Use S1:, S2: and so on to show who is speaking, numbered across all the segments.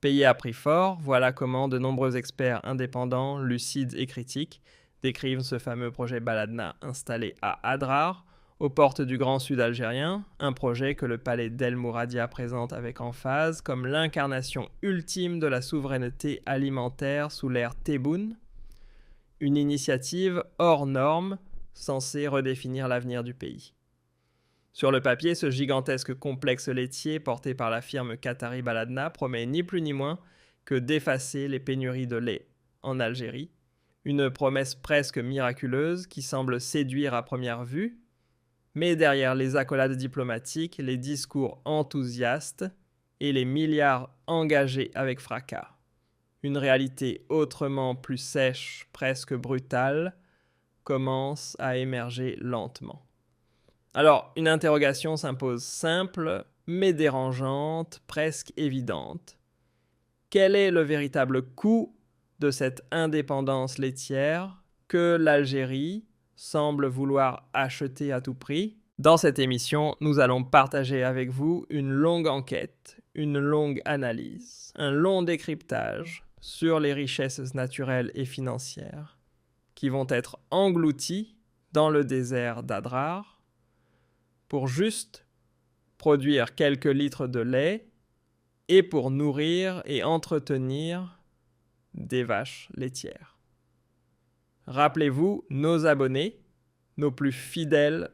S1: Payé à prix fort, voilà comment de nombreux experts indépendants, lucides et critiques décrivent ce fameux projet Baladna installé à Adrar, aux portes du Grand Sud algérien, un projet que le palais d'El Mouradia présente avec emphase comme l'incarnation ultime de la souveraineté alimentaire sous l'ère Tebboune, une initiative hors norme censée redéfinir l'avenir du pays. Sur le papier, ce gigantesque complexe laitier porté par la firme qatari Baladna promet ni plus ni moins que d'effacer les pénuries de lait en Algérie, une promesse presque miraculeuse qui semble séduire à première vue, mais derrière les accolades diplomatiques, les discours enthousiastes et les milliards engagés avec fracas. Une réalité autrement plus sèche, presque brutale, commence à émerger lentement. Alors, une interrogation s'impose simple, mais dérangeante, presque évidente. Quel est le véritable coût de cette indépendance laitière que l'Algérie semble vouloir acheter à tout prix? Dans cette émission, nous allons partager avec vous une longue enquête, une longue analyse, un long décryptage sur les richesses naturelles et financières qui vont être englouties dans le désert d'Adrar pour juste produire quelques litres de lait et pour nourrir et entretenir des vaches laitières. Rappelez-vous, nos abonnés, nos plus fidèles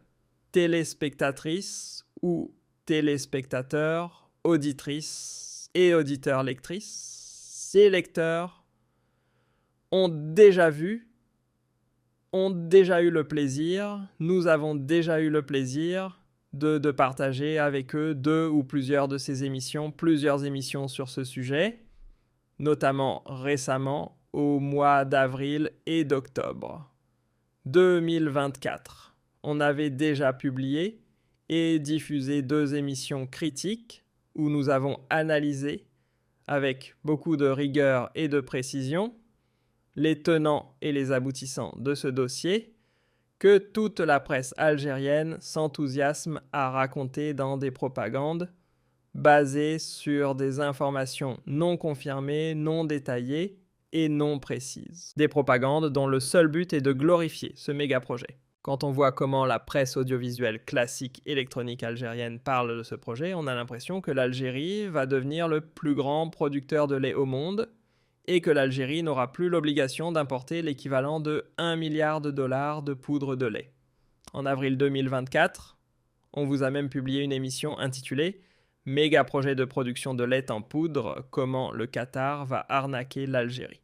S1: téléspectatrices ou téléspectateurs, auditrices et auditeurs-lectrices et lecteurs ont déjà vu, ont déjà eu le plaisir, nous avons déjà eu le plaisir de partager avec eux deux ou plusieurs de ces émissions, plusieurs émissions sur ce sujet, notamment récemment au mois d'avril et d'octobre 2024. On avait déjà publié et diffusé deux émissions critiques où nous avons analysé avec beaucoup de rigueur et de précision les tenants et les aboutissants de ce dossier que toute la presse algérienne s'enthousiasme à raconter dans des propagandes basées sur des informations non confirmées, non détaillées et non précises. Des propagandes dont le seul but est de glorifier ce méga-projet. Quand on voit comment la presse audiovisuelle classique électronique algérienne parle de ce projet, on a l'impression que l'Algérie va devenir le plus grand producteur de lait au monde et que l'Algérie n'aura plus l'obligation d'importer l'équivalent de 1 milliard de dollars de poudre de lait. En avril 2024, on vous a même publié une émission intitulée « Méga projet de production de lait en poudre, comment le Qatar va arnaquer l'Algérie ».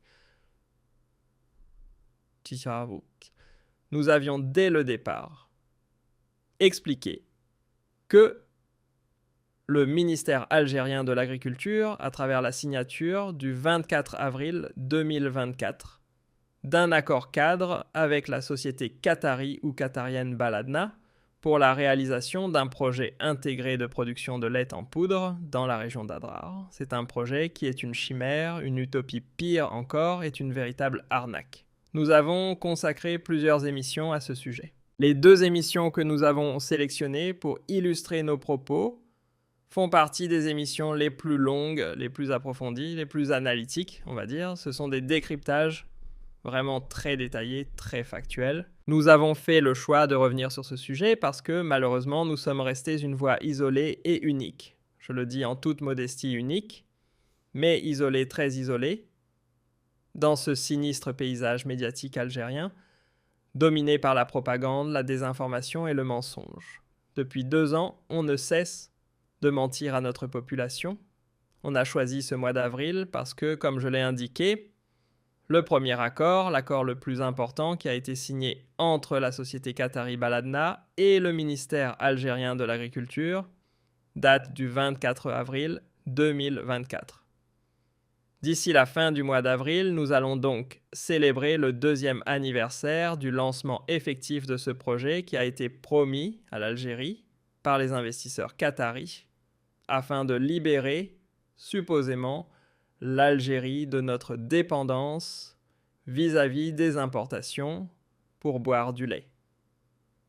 S1: Nous avions dès le départ expliqué que le ministère algérien de l'Agriculture, à travers la signature du 24 avril 2024 d'un accord cadre avec la société qatari ou qatarienne Baladna pour la réalisation d'un projet intégré de production de lait en poudre dans la région d'Adrar. C'est un projet qui est une chimère, une utopie pire encore, est une véritable arnaque. Nous avons consacré plusieurs émissions à ce sujet. Les deux émissions que nous avons sélectionnées pour illustrer nos propos font partie des émissions les plus longues, les plus approfondies, les plus analytiques, on va dire. Ce sont des décryptages vraiment très détaillés, très factuels. Nous avons fait le choix de revenir sur ce sujet parce que malheureusement, nous sommes restés une voix isolée et unique. Je le dis en toute modestie unique, mais isolée, très isolée, dans ce sinistre paysage médiatique algérien, dominé par la propagande, la désinformation et le mensonge. Depuis 2 ans, on ne cesse de mentir à notre population. On a choisi ce mois d'avril parce que, comme je l'ai indiqué, le premier accord, l'accord le plus important qui a été signé entre la société qatari Baladna et le ministère algérien de l'Agriculture, date du 24 avril 2024. D'ici la fin du mois d'avril, nous allons donc célébrer le 2e anniversaire du lancement effectif de ce projet qui a été promis à l'Algérie par les investisseurs qataris afin de libérer, supposément, l'Algérie de notre dépendance vis-à-vis des importations pour boire du lait.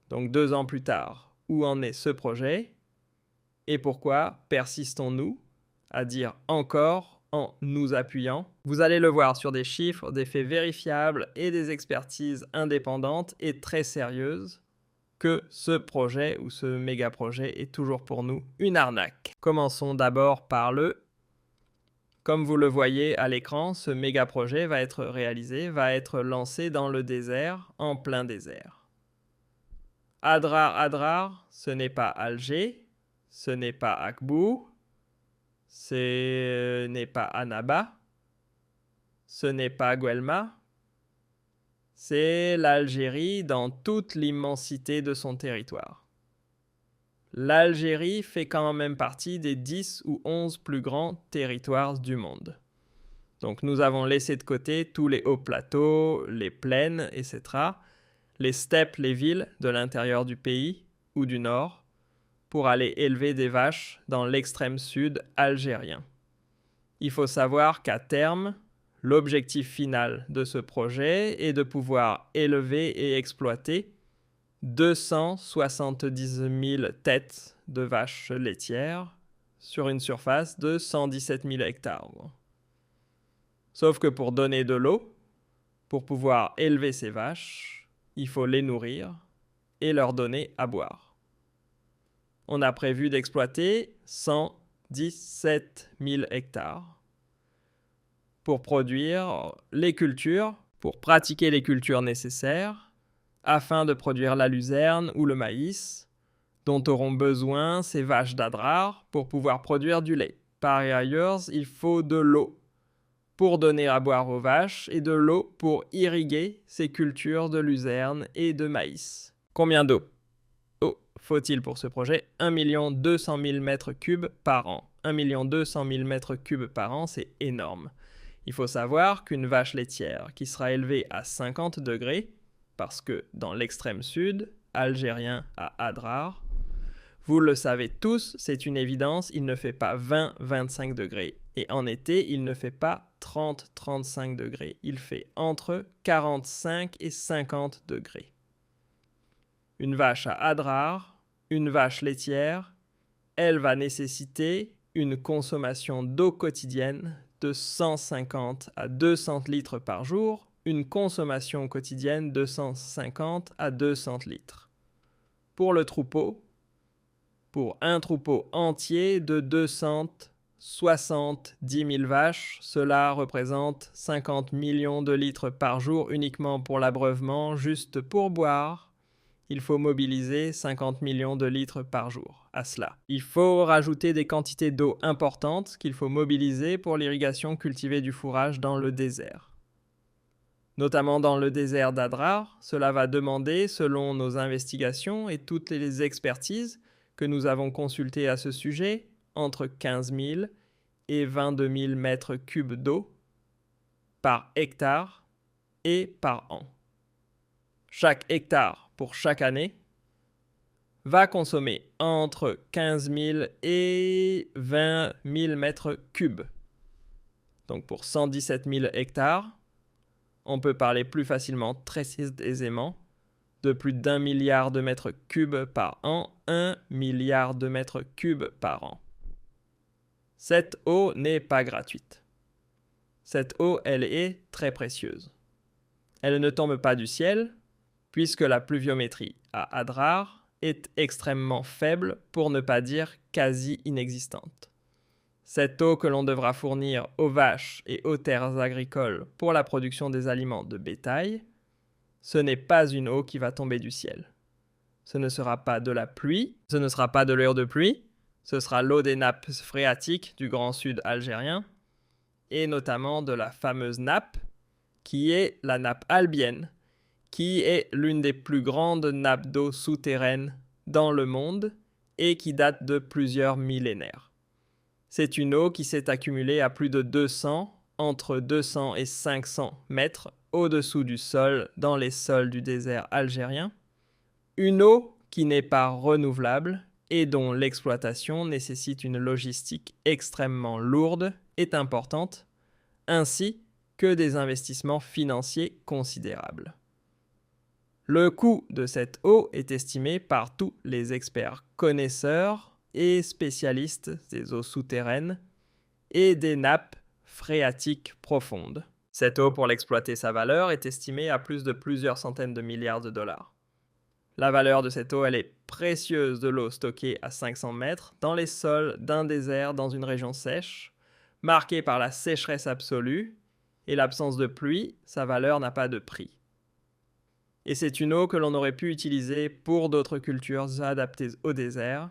S1: Donc 2 ans plus tard, où en est ce projet? Et pourquoi persistons-nous à dire encore en nous appuyant? Vous allez le voir sur des chiffres, des faits vérifiables et des expertises indépendantes et très sérieuses que ce projet ou ce méga projet est toujours pour nous une arnaque. Commençons d'abord par comme vous le voyez à l'écran, ce méga projet va être réalisé, va être lancé dans le désert, en plein désert. Adrar, ce n'est pas Alger, ce n'est pas Akbou, ce n'est pas Annaba, ce n'est pas Guelma, c'est l'Algérie dans toute l'immensité de son territoire. L'Algérie fait quand même partie des 10 ou 11 plus grands territoires du monde. Donc nous avons laissé de côté tous les hauts plateaux, les plaines, etc., les steppes, les villes de l'intérieur du pays ou du nord, pour aller élever des vaches dans l'extrême sud algérien. Il faut savoir qu'à terme, l'objectif final de ce projet est de pouvoir élever et exploiter 270 000 têtes de vaches laitières sur une surface de 117 000 hectares. Sauf que pour donner de l'eau, pour pouvoir élever ces vaches, il faut les nourrir et leur donner à boire. On a prévu d'exploiter 117 000 hectares pour produire les cultures, pour pratiquer les cultures nécessaires, afin de produire la luzerne ou le maïs, dont auront besoin ces vaches d'Adrar pour pouvoir produire du lait. Par ailleurs, il faut de l'eau pour donner à boire aux vaches et de l'eau pour irriguer ces cultures de luzerne et de maïs. Combien d'eau faut-il pour ce projet? 1 200 000 mètres cubes par an. 1 200 000 mètres cubes par an, c'est énorme. Il faut savoir qu'une vache laitière qui sera élevée à 50 degrés, parce que dans l'extrême sud, algérien à Adrar, vous le savez tous, c'est une évidence, il ne fait pas 20-25 degrés. Et en été, il ne fait pas 30-35 degrés. Il fait entre 45 et 50 degrés. Une vache à Adrar, une vache laitière, elle va nécessiter une consommation d'eau quotidienne de 150 à 200 litres par jour, une consommation quotidienne de 150 à 200 litres. Pour le troupeau, pour un troupeau entier de 270 000 vaches, cela représente 50 millions de litres par jour uniquement pour l'abreuvement, juste pour boire. Il faut mobiliser 50 millions de litres par jour à cela. Il faut rajouter des quantités d'eau importantes qu'il faut mobiliser pour l'irrigation cultivée du fourrage dans le désert. Notamment dans le désert d'Adrar, cela va demander, selon nos investigations et toutes les expertises que nous avons consultées à ce sujet, entre 15 000 et 22 000 mètres cubes d'eau par hectare et par an. Chaque hectare pour chaque année va consommer entre 15 000 et 20 000 mètres cubes. Donc pour 117 000 hectares, on peut parler plus facilement, très aisément, de plus d'1 milliard de mètres cubes par an, 1 milliard de mètres cubes par an. Cette eau n'est pas gratuite. Cette eau, elle est très précieuse. Elle ne tombe pas du ciel, puisque la pluviométrie à Adrar est extrêmement faible, pour ne pas dire quasi inexistante. Cette eau que l'on devra fournir aux vaches et aux terres agricoles pour la production des aliments de bétail, ce n'est pas une eau qui va tomber du ciel. Ce ne sera pas de la pluie, ce ne sera pas de l'heure de pluie, ce sera l'eau des nappes phréatiques du Grand Sud algérien, et notamment de la fameuse nappe, qui est la nappe albienne, qui est l'une des plus grandes nappes d'eau souterraines dans le monde et qui date de plusieurs millénaires. C'est une eau qui s'est accumulée à plus de 200, entre 200 et 500 mètres au-dessous du sol dans les sols du désert algérien. Une eau qui n'est pas renouvelable et dont l'exploitation nécessite une logistique extrêmement lourde et importante, ainsi que des investissements financiers considérables. Le coût de cette eau est estimé par tous les experts connaisseurs et spécialistes des eaux souterraines et des nappes phréatiques profondes. Cette eau, pour l'exploiter sa valeur, est estimée à plus de plusieurs centaines de milliards de dollars. La valeur de cette eau, elle est précieuse de l'eau stockée à 500 mètres dans les sols d'un désert dans une région sèche, marquée par la sécheresse absolue et l'absence de pluie, sa valeur n'a pas de prix. Et c'est une eau que l'on aurait pu utiliser pour d'autres cultures adaptées au désert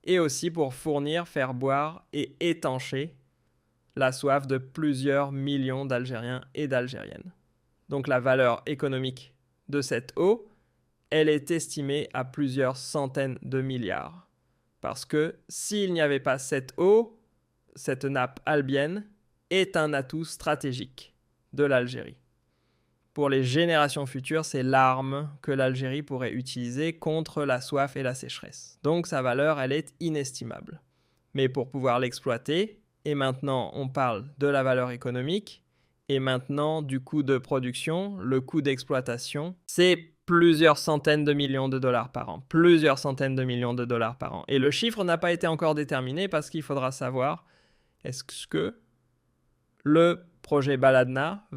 S1: et aussi pour fournir, faire boire et étancher la soif de plusieurs millions d'Algériens et d'Algériennes. Donc la valeur économique de cette eau, elle est estimée à plusieurs centaines de milliards. Parce que s'il n'y avait pas cette eau, cette nappe albienne est un atout stratégique de l'Algérie. Pour les générations futures, c'est l'arme que l'Algérie pourrait utiliser contre la soif et la sécheresse. Donc sa valeur, elle est inestimable. Mais pour pouvoir l'exploiter, et maintenant on parle de la valeur économique, et maintenant du coût de production, le coût d'exploitation, c'est plusieurs centaines de millions de dollars par an. Plusieurs centaines de millions de dollars par an. Et le chiffre n'a pas été encore déterminé parce qu'il faudra savoir est-ce que le projet Baladna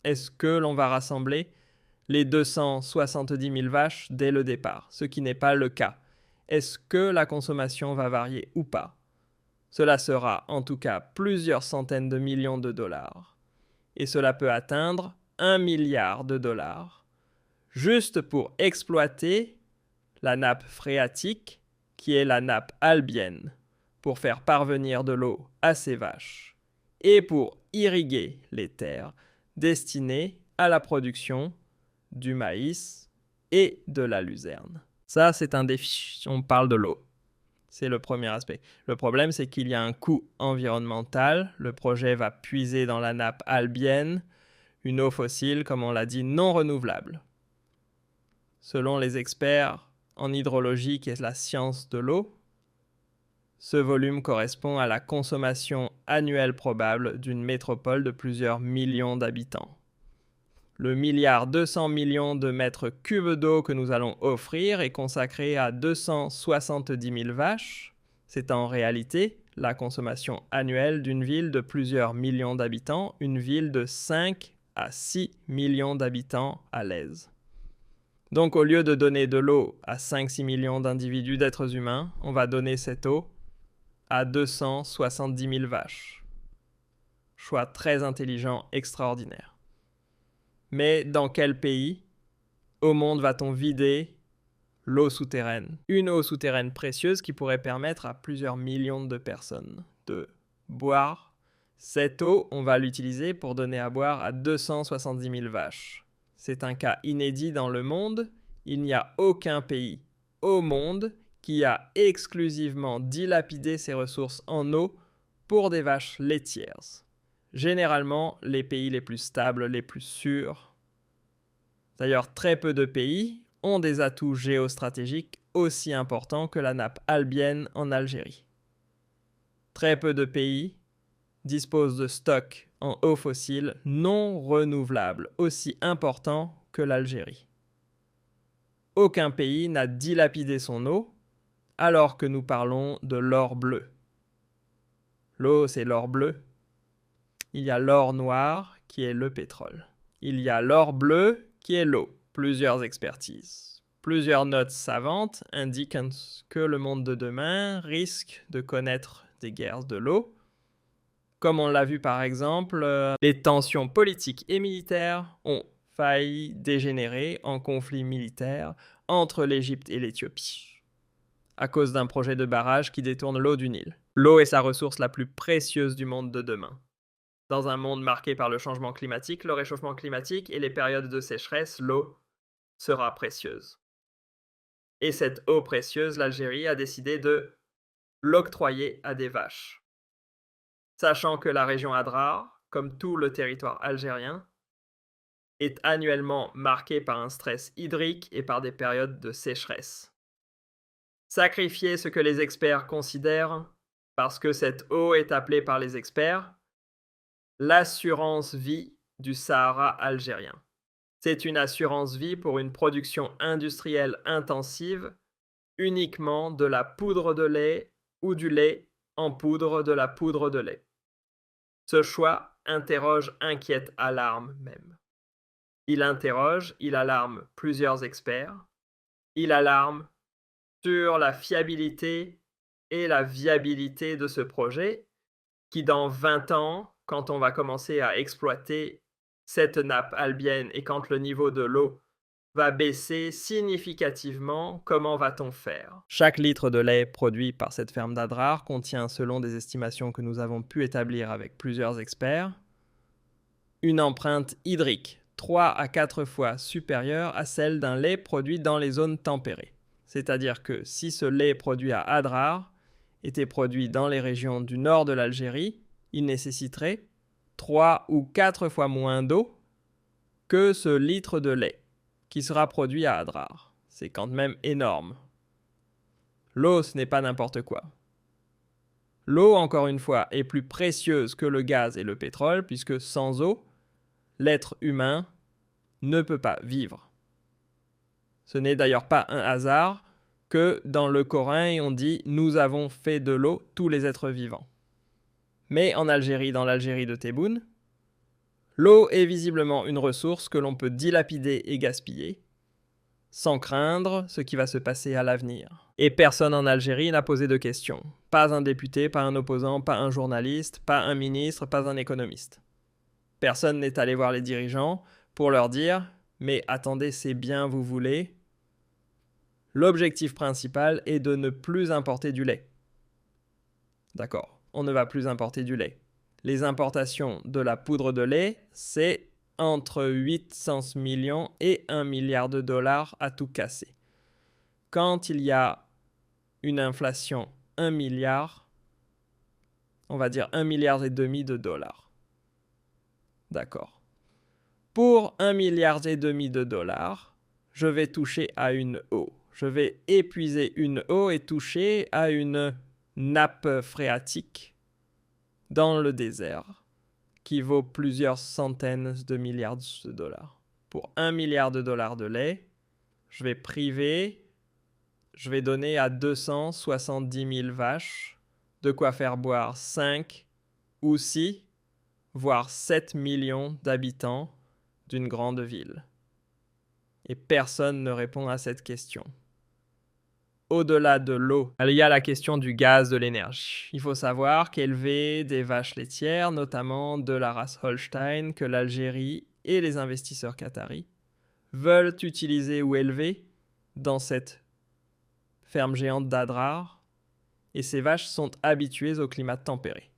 S1: est-ce que l'on va rassembler les 270 000 vaches dès le départ, ce qui n'est pas le cas. Est-ce que la consommation va varier ou pas? Cela sera en tout cas plusieurs centaines de millions de dollars. Et cela peut atteindre 1 milliard de dollars juste pour exploiter la nappe phréatique, qui est la nappe albienne, pour faire parvenir de l'eau à ces vaches, et pour irriguer les terres destinées à la production du maïs et de la luzerne. Ça, c'est un défi. On parle de l'eau. C'est le premier aspect. Le problème, c'est qu'il y a un coût environnemental. Le projet va puiser dans la nappe albienne une eau fossile, comme on l'a dit, non renouvelable. Selon les experts en hydrologie, qui est la science de l'eau, ce volume correspond à la consommation annuelle probable d'une métropole de plusieurs millions d'habitants. Le 1,2 milliard de mètres cubes d'eau que nous allons offrir est consacré à 270 000 vaches. C'est en réalité la consommation annuelle d'une ville de plusieurs millions d'habitants, une ville de 5 à 6 millions d'habitants à l'aise. Donc au lieu de donner de l'eau à 5-6 millions d'individus d'êtres humains, on va donner cette eau à 270 000 vaches. Choix très intelligent, extraordinaire. Mais dans quel pays au monde va-t-on vider l'eau souterraine? Une eau souterraine précieuse qui pourrait permettre à plusieurs millions de personnes de boire. Cette eau, on va l'utiliser pour donner à boire à 270 000 vaches. C'est un cas inédit dans le monde. Il n'y a aucun pays au monde qui a exclusivement dilapidé ses ressources en eau pour des vaches laitières. Généralement, les pays les plus stables, les plus sûrs. D'ailleurs, très peu de pays ont des atouts géostratégiques aussi importants que la nappe albienne en Algérie. Très peu de pays disposent de stocks en eau fossile non renouvelables aussi importants que l'Algérie. Aucun pays n'a dilapidé son eau alors que nous parlons de l'or bleu. L'eau, c'est l'or bleu. Il y a l'or noir qui est le pétrole. Il y a l'or bleu qui est l'eau. Plusieurs expertises. Plusieurs notes savantes indiquent que le monde de demain risque de connaître des guerres de l'eau. Comme on l'a vu par exemple, les tensions politiques et militaires ont failli dégénérer en conflit militaire entre l'Égypte et l'Éthiopie, à cause d'un projet de barrage qui détourne l'eau du Nil. L'eau est sa ressource la plus précieuse du monde de demain. Dans un monde marqué par le changement climatique, le réchauffement climatique et les périodes de sécheresse, l'eau sera précieuse. Et cette eau précieuse, l'Algérie a décidé de l'octroyer à des vaches. Sachant que la région Adrar, comme tout le territoire algérien, est annuellement marquée par un stress hydrique et par des périodes de sécheresse. Sacrifier ce que les experts considèrent, parce que cette eau est appelée par les experts l'assurance vie du Sahara algérien. C'est une assurance vie pour une production industrielle intensive uniquement de la poudre de lait ou du lait en poudre de la poudre de lait. Ce choix inquiète, alarme même. Il interroge, il alarme plusieurs experts. Il alarme sur la fiabilité et la viabilité de ce projet qui, dans 20 ans, quand on va commencer à exploiter cette nappe albienne et quand le niveau de l'eau va baisser significativement, comment va-t-on faire? Chaque litre de lait produit par cette ferme d'Adrar contient, selon des estimations que nous avons pu établir avec plusieurs experts, une empreinte hydrique 3 à 4 fois supérieure à celle d'un lait produit dans les zones tempérées. C'est-à-dire que si ce lait produit à Adrar était produit dans les régions du nord de l'Algérie, il nécessiterait 3 ou 4 fois moins d'eau que ce litre de lait qui sera produit à Adrar. C'est quand même énorme. L'eau, ce n'est pas n'importe quoi. L'eau, encore une fois, est plus précieuse que le gaz et le pétrole, puisque sans eau, l'être humain ne peut pas vivre. Ce n'est d'ailleurs pas un hasard que dans le Coran, on dit « Nous avons fait de l'eau tous les êtres vivants ». Mais en Algérie, dans l'Algérie de Tebboune, l'eau est visiblement une ressource que l'on peut dilapider et gaspiller, sans craindre ce qui va se passer à l'avenir. Et personne en Algérie n'a posé de questions. Pas un député, pas un opposant, pas un journaliste, pas un ministre, pas un économiste. Personne n'est allé voir les dirigeants pour leur dire « Mais attendez, c'est bien, vous voulez ?» L'objectif principal est de ne plus importer du lait. D'accord, on ne va plus importer du lait. Les importations de la poudre de lait, c'est entre 800 millions et 1 milliard de dollars à tout casser. Quand il y a une inflation 1 milliard, on va dire 1,5 milliard de dollars. D'accord. Pour 1,5 milliard de dollars, je vais toucher à une eau. Je vais épuiser une eau et toucher à une nappe phréatique dans le désert qui vaut plusieurs centaines de milliards de dollars. Pour 1 milliard de dollars de lait, je vais donner à 270 000 vaches de quoi faire boire 5 ou 6, voire 7 millions d'habitants d'une grande ville. Et personne ne répond à cette question. Au-delà de l'eau, il y a la question du gaz, de l'énergie. Il faut savoir qu'élever des vaches laitières, notamment de la race Holstein, que l'Algérie et les investisseurs qataris veulent utiliser ou élever dans cette ferme géante d'Adrar, et ces vaches sont habituées au climat tempéré.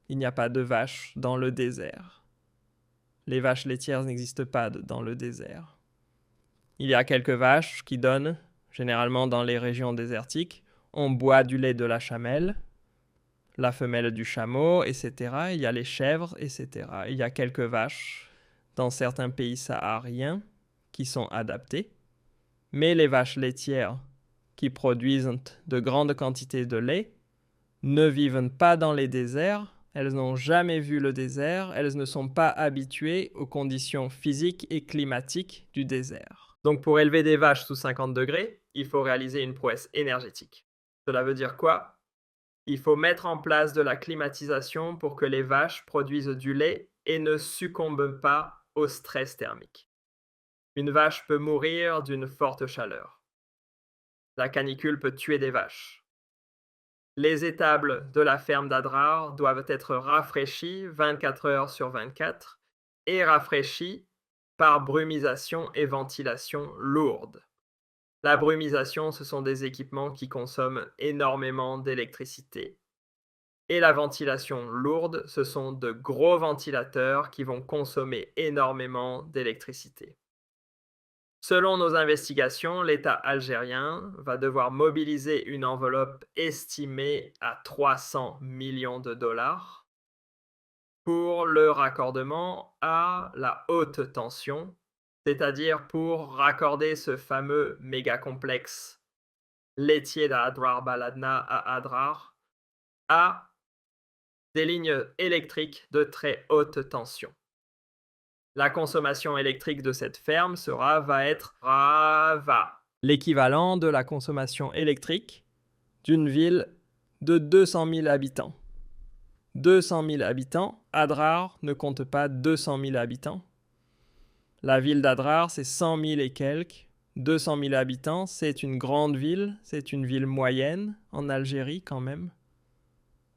S1: Il n'y a pas de vaches dans le désert. Les vaches laitières n'existent pas dans le désert. Il y a quelques vaches qui donnent, généralement dans les régions désertiques, on boit du lait de la chamelle, la femelle du chameau, etc. Il y a les chèvres, etc. Il y a quelques vaches dans certains pays sahariens qui sont adaptées. Mais les vaches laitières qui produisent de grandes quantités de lait ne vivent pas dans les déserts, elles n'ont jamais vu le désert, elles ne sont pas habituées aux conditions physiques et climatiques du désert. Donc pour élever des vaches sous 50 degrés, il faut réaliser une prouesse énergétique. Cela veut dire quoi? Il faut mettre en place de la climatisation pour que les vaches produisent du lait et ne succombent pas au stress thermique. Une vache peut mourir d'une forte chaleur. La canicule peut tuer des vaches. Les étables de la ferme d'Adrar doivent être rafraîchies 24 heures sur 24 et rafraîchies par brumisation et ventilation lourde. La brumisation, ce sont des équipements qui consomment énormément d'électricité. Et la ventilation lourde, ce sont de gros ventilateurs qui vont consommer énormément d'électricité. Selon nos investigations, l'État algérien va devoir mobiliser une enveloppe estimée à 300 millions de dollars pour le raccordement à la haute tension, c'est-à-dire pour raccorder ce fameux méga-complexe laitier d'Adrar Baladna à Adrar à des lignes électriques de très haute tension. La consommation électrique de cette ferme va être l'équivalent de la consommation électrique d'une ville de 200 000 habitants. 200 000 habitants, Adrar ne compte pas 200 000 habitants. La ville d'Adrar, c'est 100 000 et quelques. 200 000 habitants, c'est une grande ville, c'est une ville moyenne, en Algérie quand même.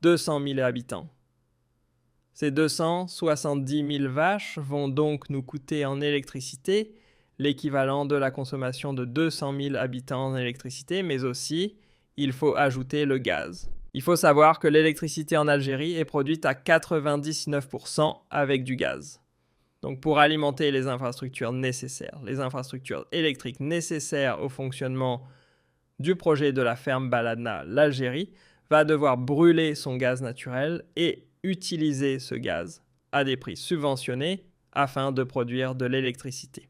S1: 200 000 habitants. Ces 270 000 vaches vont donc nous coûter en électricité l'équivalent de la consommation de 200 000 habitants en électricité, mais aussi, il faut ajouter le gaz. Il faut savoir que l'électricité en Algérie est produite à 99% avec du gaz. Donc pour alimenter les infrastructures nécessaires, les infrastructures électriques nécessaires au fonctionnement du projet de la ferme Baladna, l'Algérie va devoir brûler son gaz naturel et utiliser ce gaz à des prix subventionnés afin de produire de l'électricité.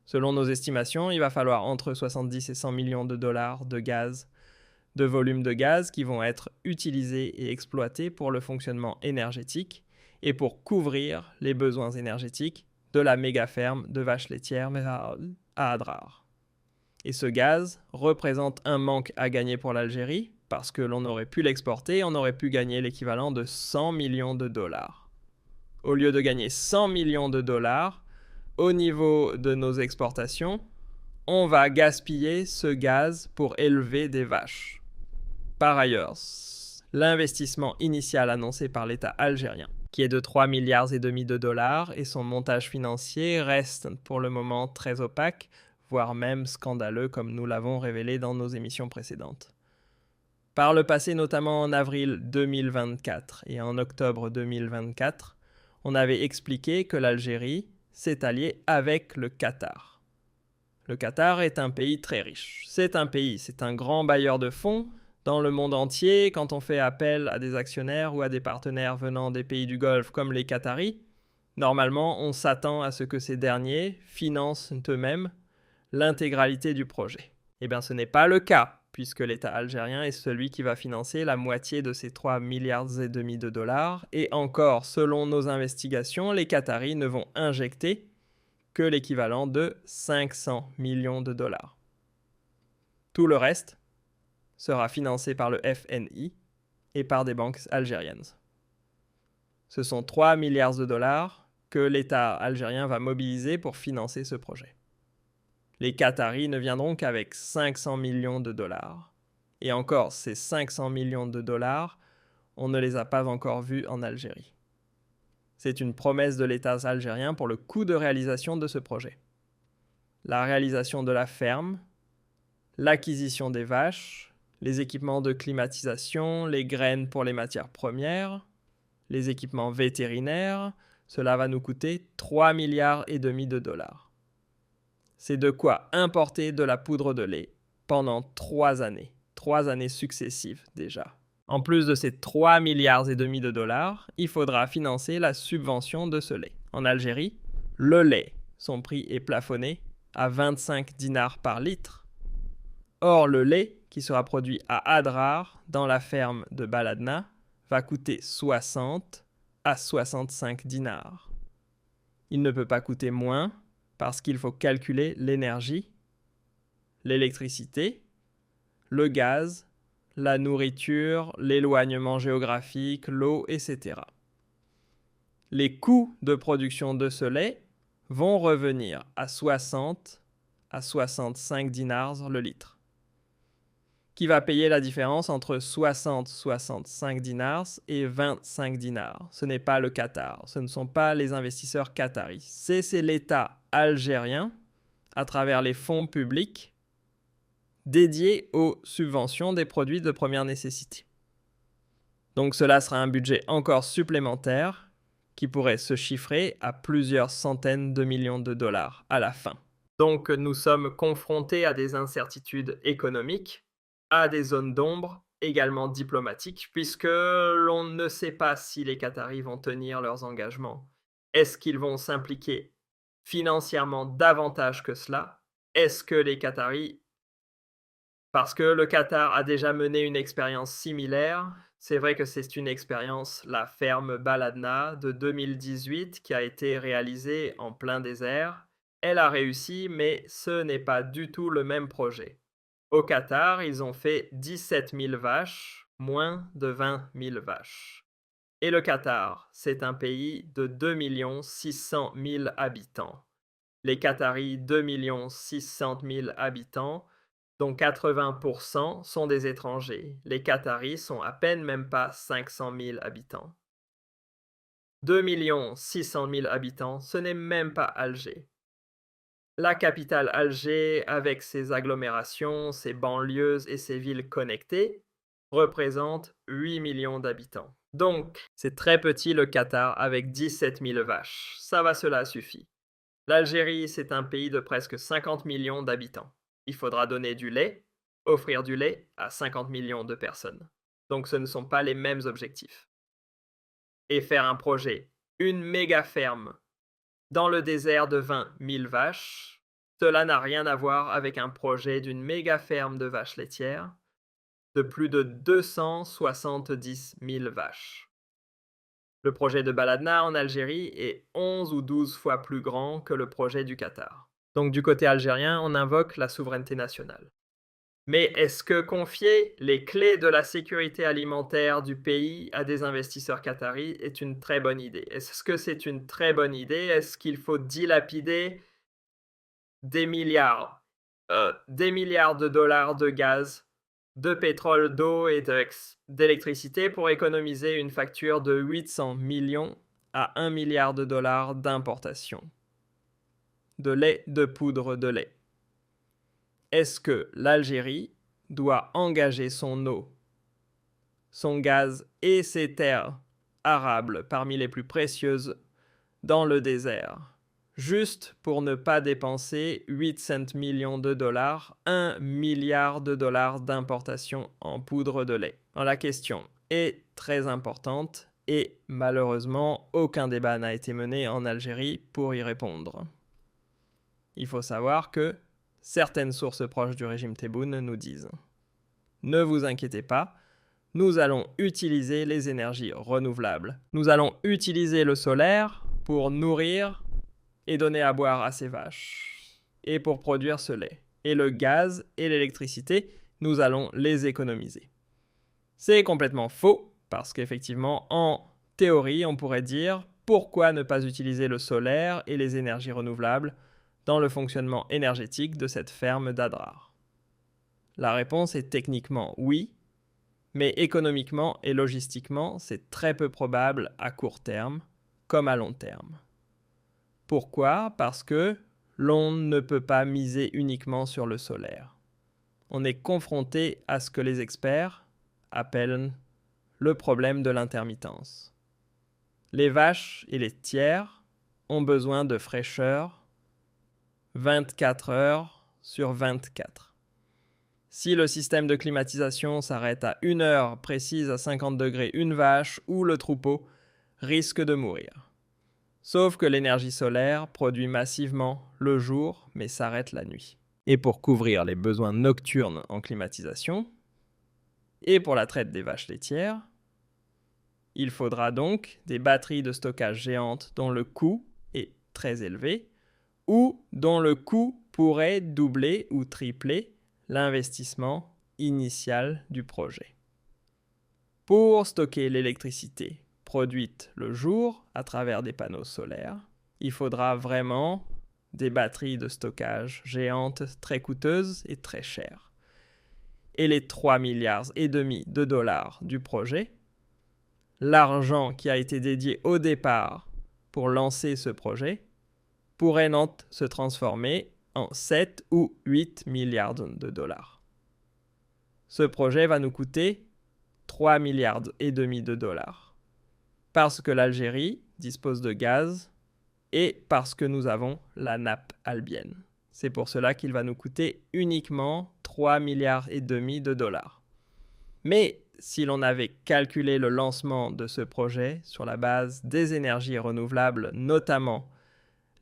S1: Selon nos estimations, il va falloir entre 70 et 100 millions de dollars de gaz, de volume de gaz qui vont être utilisés et exploités pour le fonctionnement énergétique et pour couvrir les besoins énergétiques de la méga-ferme de vaches laitières à Adrar. Et ce gaz représente un manque à gagner pour l'Algérie parce que l'on aurait pu l'exporter et on aurait pu gagner l'équivalent de 100 millions de dollars. Au lieu de gagner 100 millions de dollars, au niveau de nos exportations, on va gaspiller ce gaz pour élever des vaches. Par ailleurs, l'investissement initial annoncé par l'État algérien, qui est de 3,5 milliards de dollars, et son montage financier reste pour le moment très opaque, voire même scandaleux comme nous l'avons révélé dans nos émissions précédentes. Par le passé, notamment en avril 2024 et en octobre 2024, on avait expliqué que l'Algérie s'est alliée avec le Qatar. Le Qatar est un pays très riche. C'est un grand bailleur de fonds. Dans le monde entier, quand on fait appel à des actionnaires ou à des partenaires venant des pays du Golfe comme les Qataris, normalement, on s'attend à ce que ces derniers financent eux-mêmes l'intégralité du projet. Eh bien, ce n'est pas le cas, puisque l'État algérien est celui qui va financer la moitié de ces 3,5 milliards de dollars, et encore, selon nos investigations, les Qataris ne vont injecter que l'équivalent de 500 millions de dollars. Tout le reste sera financé par le FNI et par des banques algériennes. Ce sont 3 milliards de dollars que l'État algérien va mobiliser pour financer ce projet. Les Qataris ne viendront qu'avec 500 millions de dollars. Et encore, ces 500 millions de dollars, on ne les a pas encore vus en Algérie. C'est une promesse de l'État algérien pour le coût de réalisation de ce projet. La réalisation de la ferme, l'acquisition des vaches, les équipements de climatisation, les graines pour les matières premières, les équipements vétérinaires, cela va nous coûter 3,5 milliards de dollars. C'est de quoi importer de la poudre de lait pendant 3 années successives déjà. En plus de ces 3,5 milliards de dollars, il faudra financer la subvention de ce lait. En Algérie, le lait, son prix est plafonné à 25 dinars par litre. Or, le lait qui sera produit à Adrar, dans la ferme de Baladna, va coûter 60 à 65 dinars. Il ne peut pas coûter moins parce qu'il faut calculer l'énergie, l'électricité, le gaz, la nourriture, l'éloignement géographique, l'eau, etc. Les coûts de production de ce lait vont revenir à 60 à 65 dinars le litre. Qui va payer la différence entre 60-65 dinars et 25 dinars. Ce n'est pas le Qatar, ce ne sont pas les investisseurs qataris. C'est l'État algérien, à travers les fonds publics, dédiés aux subventions des produits de première nécessité. Donc cela sera un budget encore supplémentaire qui pourrait se chiffrer à plusieurs centaines de millions de dollars à la fin. Donc nous sommes confrontés à des incertitudes économiques, à des zones d'ombre, également diplomatiques, puisque l'on ne sait pas si les Qataris vont tenir leurs engagements. Est-ce qu'ils vont s'impliquer financièrement davantage que cela? Est-ce que les Qataris, parce que le Qatar a déjà mené une expérience similaire, c'est vrai que c'est une expérience, la ferme Baladna de 2018, qui a été réalisée en plein désert, elle a réussi, mais ce n'est pas du tout le même projet. Au Qatar, ils ont fait 17 000 vaches, moins de 20 000 vaches. Et le Qatar, c'est un pays de 2 600 000 habitants. Les Qataris, 2 600 000 habitants, dont 80% sont des étrangers. Les Qataris sont à peine même pas 500 000 habitants. 2 600 000 habitants, ce n'est même pas Alger. La capitale Alger, avec ses agglomérations, ses banlieues et ses villes connectées, représente 8 millions d'habitants. Donc, c'est très petit le Qatar avec 17 000 vaches. Ça va, cela suffit. L'Algérie, c'est un pays de presque 50 millions d'habitants. Il faudra donner du lait, offrir du lait à 50 millions de personnes. Donc ce ne sont pas les mêmes objectifs. Et faire un projet, une méga ferme, dans le désert de 20 000 vaches, cela n'a rien à voir avec un projet d'une méga ferme de vaches laitières de plus de 270 000 vaches. Le projet de Baladna en Algérie est 11 ou 12 fois plus grand que le projet du Qatar. Donc du côté algérien, on invoque la souveraineté nationale. Mais est-ce que confier les clés de la sécurité alimentaire du pays à des investisseurs qataris est une très bonne idée? Est-ce que c'est une très bonne idée? Est-ce qu'il faut dilapider des milliards de dollars de gaz, de pétrole, d'eau et d'électricité pour économiser une facture de 800 millions à 1 milliard de dollars d'importation de lait, de poudre de lait? Est-ce que l'Algérie doit engager son eau, son gaz et ses terres arables parmi les plus précieuses dans le désert, juste pour ne pas dépenser 800 millions de dollars, 1 milliard de dollars d'importation en poudre de lait? Alors, la question est très importante et malheureusement, aucun débat n'a été mené en Algérie pour y répondre. Il faut savoir que certaines sources proches du régime Tebboune nous disent « Ne vous inquiétez pas, nous allons utiliser les énergies renouvelables. Nous allons utiliser le solaire pour nourrir et donner à boire à ces vaches et pour produire ce lait. Et le gaz et l'électricité, nous allons les économiser. » C'est complètement faux parce qu'effectivement, en théorie, on pourrait dire « Pourquoi ne pas utiliser le solaire et les énergies renouvelables dans le fonctionnement énergétique de cette ferme d'Adrar ?» La réponse est techniquement oui, mais économiquement et logistiquement, c'est très peu probable à court terme comme à long terme. Pourquoi? Parce que l'on ne peut pas miser uniquement sur le solaire. On est confronté à ce que les experts appellent le problème de l'intermittence. Les vaches et les tiers ont besoin de fraîcheur 24 heures sur 24. Si le système de climatisation s'arrête à 1 heure précise à 50 degrés, une vache ou le troupeau risque de mourir. Sauf que l'énergie solaire produit massivement le jour, mais s'arrête la nuit. Et pour couvrir les besoins nocturnes en climatisation, et pour la traite des vaches laitières, il faudra donc des batteries de stockage géantes dont le coût est très élevé, ou dont le coût pourrait doubler ou tripler l'investissement initial du projet. Pour stocker l'électricité produite le jour à travers des panneaux solaires, il faudra vraiment des batteries de stockage géantes très coûteuses et très chères. Et les 3,5 milliards de dollars du projet, l'argent qui a été dédié au départ pour lancer ce projet, pourrait se transformer en 7 ou 8 milliards de dollars. Ce projet va nous coûter 3,5 milliards de dollars. Parce que l'Algérie dispose de gaz et parce que nous avons la nappe albienne. C'est pour cela qu'il va nous coûter uniquement 3,5 milliards de dollars. Mais si l'on avait calculé le lancement de ce projet sur la base des énergies renouvelables, notamment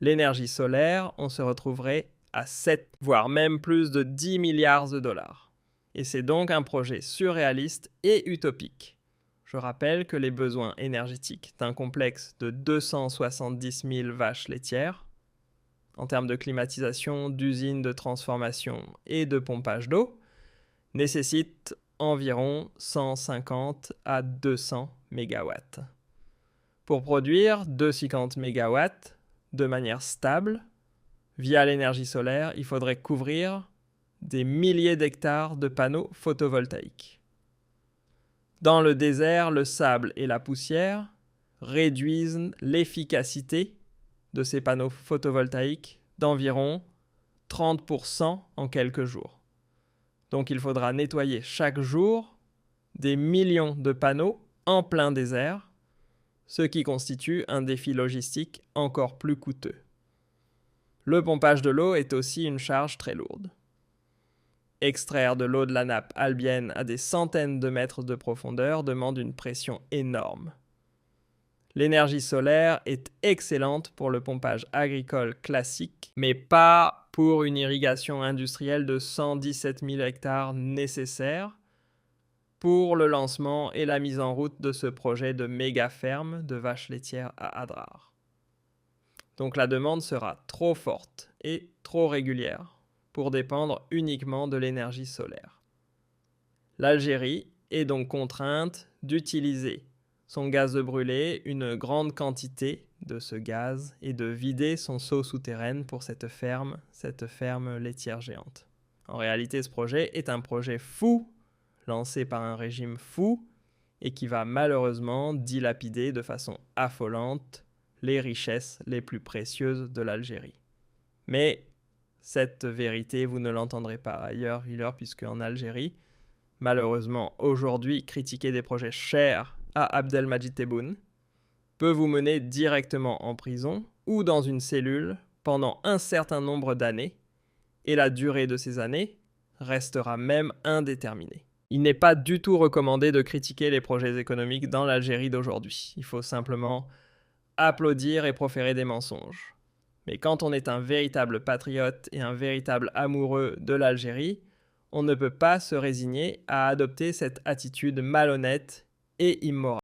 S1: l'énergie solaire, on se retrouverait à 7, voire même plus de 10 milliards de dollars. Et c'est donc un projet surréaliste et utopique. Je rappelle que les besoins énergétiques d'un complexe de 270 000 vaches laitières en termes de climatisation, d'usines de transformation et de pompage d'eau, nécessite environ 150 à 200 MW. Pour produire 250 MW de manière stable, via l'énergie solaire, il faudrait couvrir des milliers d'hectares de panneaux photovoltaïques. Dans le désert, le sable et la poussière réduisent l'efficacité de ces panneaux photovoltaïques d'environ 30% en quelques jours. Donc il faudra nettoyer chaque jour des millions de panneaux en plein désert, ce qui constitue un défi logistique encore plus coûteux. Le pompage de l'eau est aussi une charge très lourde. Extraire de l'eau de la nappe albienne à des centaines de mètres de profondeur demande une pression énorme. L'énergie solaire est excellente pour le pompage agricole classique, mais pas pour une irrigation industrielle de 117 000 hectares nécessaires pour le lancement et la mise en route de ce projet de méga ferme de vaches laitières à Adrar. Donc la demande sera trop forte et trop régulière pour dépendre uniquement de l'énergie solaire. L'Algérie est donc contrainte d'utiliser son gaz de brûlé, une grande quantité de ce gaz, et de vider son seau souterraine pour cette ferme laitière géante. En réalité, ce projet est un projet fou, lancé par un régime fou, et qui va malheureusement dilapider de façon affolante les richesses les plus précieuses de l'Algérie. Mais cette vérité, vous ne l'entendrez pas ailleurs, puisque en Algérie, malheureusement, aujourd'hui, critiquer des projets chers à Abdelmadjid Tebboune peut vous mener directement en prison ou dans une cellule pendant un certain nombre d'années, et la durée de ces années restera même indéterminée. Il n'est pas du tout recommandé de critiquer les projets économiques dans l'Algérie d'aujourd'hui. Il faut simplement applaudir et proférer des mensonges. Mais quand on est un véritable patriote et un véritable amoureux de l'Algérie, on ne peut pas se résigner à adopter cette attitude malhonnête et immorale.